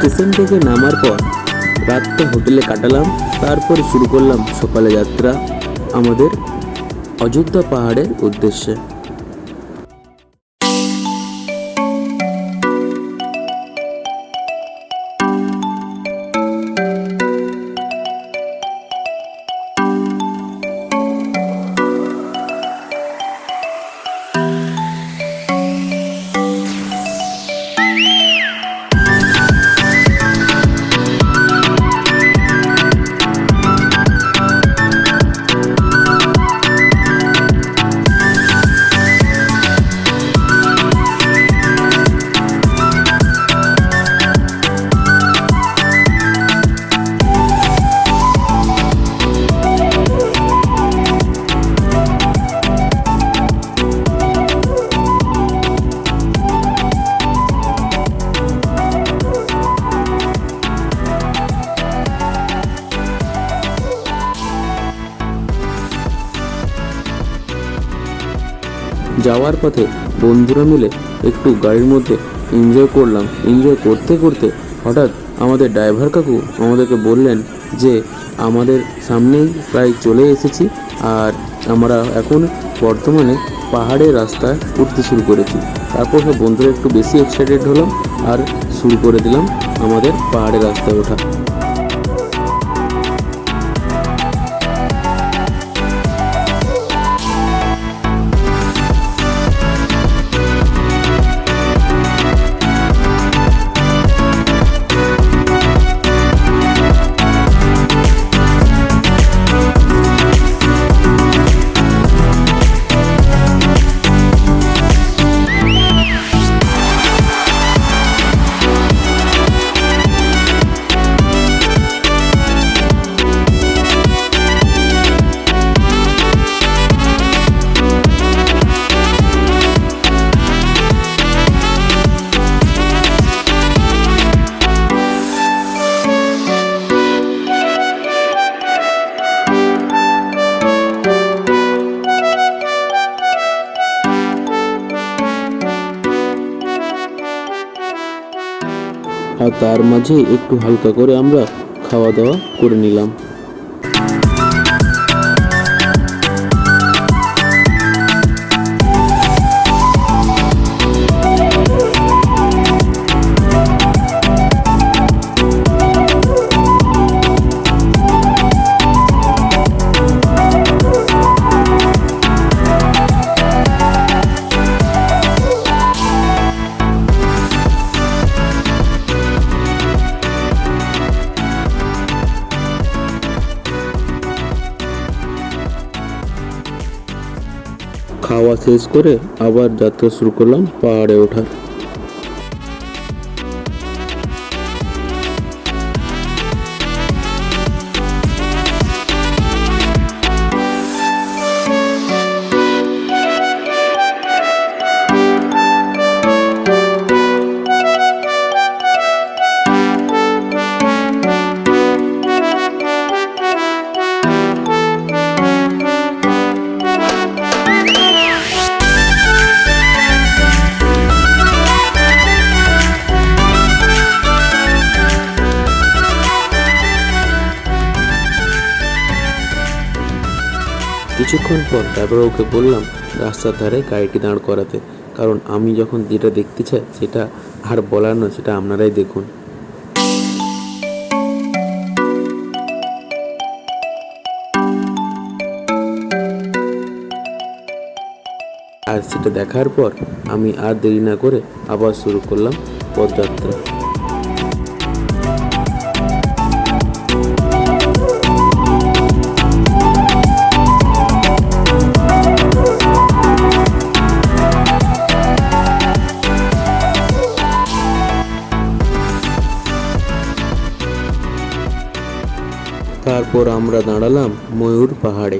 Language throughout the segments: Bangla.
স্টেশন থেকে নামার পর রাতটা হোটেলে কাটালাম। তারপর শুরু করলাম সকালে যাত্রা আমাদের অযোধ্যা পাহাড়ের উদ্দেশ্যে। যাওয়ার পথে বন্ধুরা মিলে একটু গাড়ির মধ্যে এনজয় করলাম। এনজয় করতে করতে হঠাৎ আমাদের ড্রাইভার কাকু আমাদেরকে বললেন যে আমাদের সামনেই প্রায় চলে এসেছি, আর আমরা এখন বর্তমানে পাহাড়ের রাস্তায় উঠতে শুরু করেছি। তারপর সব বন্ধুরা একটু বেশি এক্সাইটেড হলাম আর শুরু করে দিলাম আমাদের পাহাড়ের রাস্তায় ওঠা। আর তার মাঝে একটু হালকা করে আমরা খাওয়া দাওয়া করে নিলাম। খাওয়া শেষ করে আবার যাত্রা শুরু করলাম পাহাড়ে ওঠার। কিছুক্ষণ পর তারপর ওকে বললাম রাস্তার ধারে গাড়িটি দাঁড় করাতে, কারণ আমি যখন যেটা দেখতে চাই সেটা আর বলার নয়, সেটা আপনারাই দেখুন। আর সেটা দেখার পর আমি আর দেরি না করে আবার শুরু করলাম পদযাত্রা। তারপর আমরা দাঁড়ালাম ময়ূর পাহাড়ে।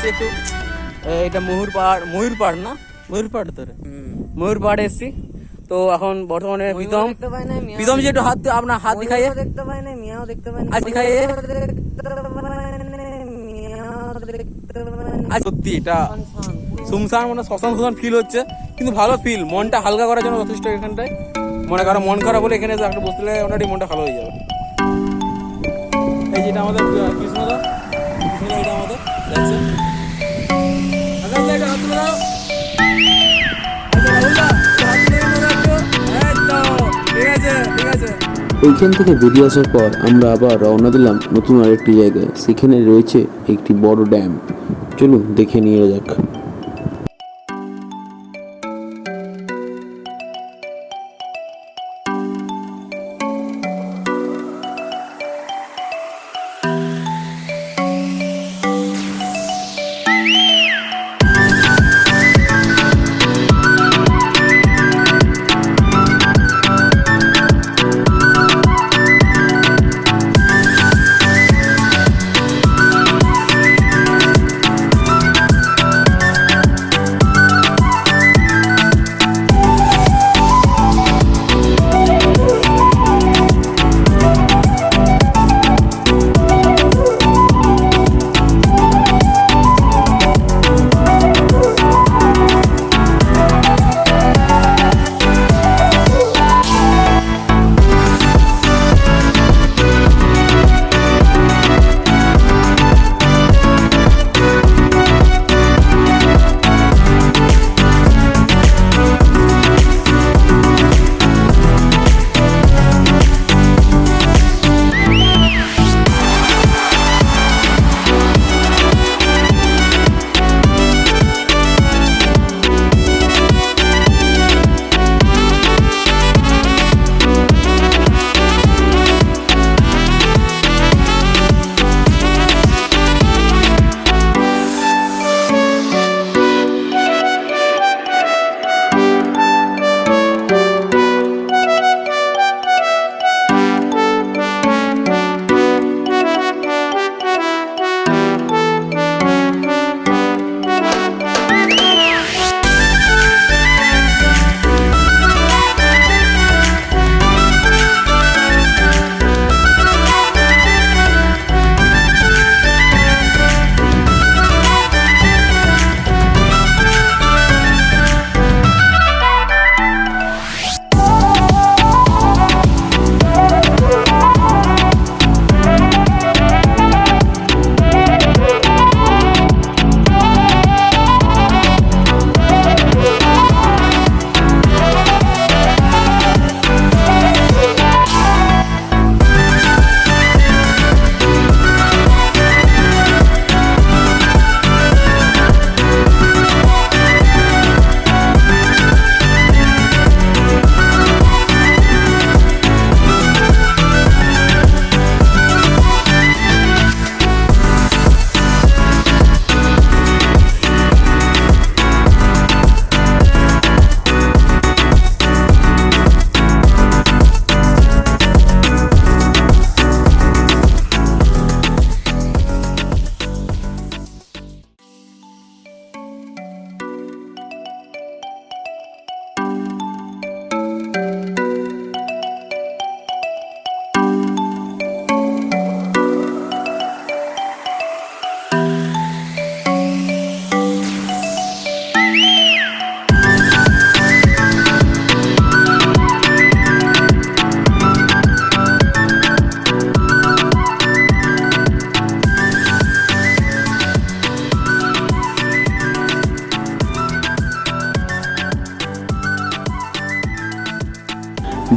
এসছি একটু, এটা ময়ূর পাহাড় না, ময়ূর পাহাড় তো ময়ূর পাহাড়ে এসছি। তো এখন বর্তমানে প্রীতম যে একটু আপনার হাত দেখাইয়ে দেখতে পাই না, মিয়াও দেখতে পাই না, দেখাইয়ে সত্যি এটা সুমসান মানে শ্মশান ফিল হচ্ছে, কিন্তু ভালো ফিল, মনটা হালকা করার জন্য যথেষ্ট। এখানটায় মনে কারো মন খারাপ বলে এখানে একটা বসলে ওনারই মনটা ভালো হয়ে যাবে। এই যেটা আমাদের কৃষ্ণদা, এটা আমাদের দেখছেন। ওইখান থেকে বেরিয়ে আসার পর আমরা আবার রওনা দিলাম নতুন আরেকটি জায়গায়। সেখানে রয়েছে একটি বড় ড্যাম, চলুন দেখে নিয়ে যাক।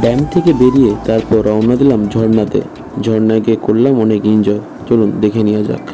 ড্যাম থেকে বেরিয়ে তারপর রওনা দিলাম ঝর্ণাতে। ঝর্ণায় গিয়ে করলাম অনেক এনজয়, চলুন দেখে নেওয়া যাক।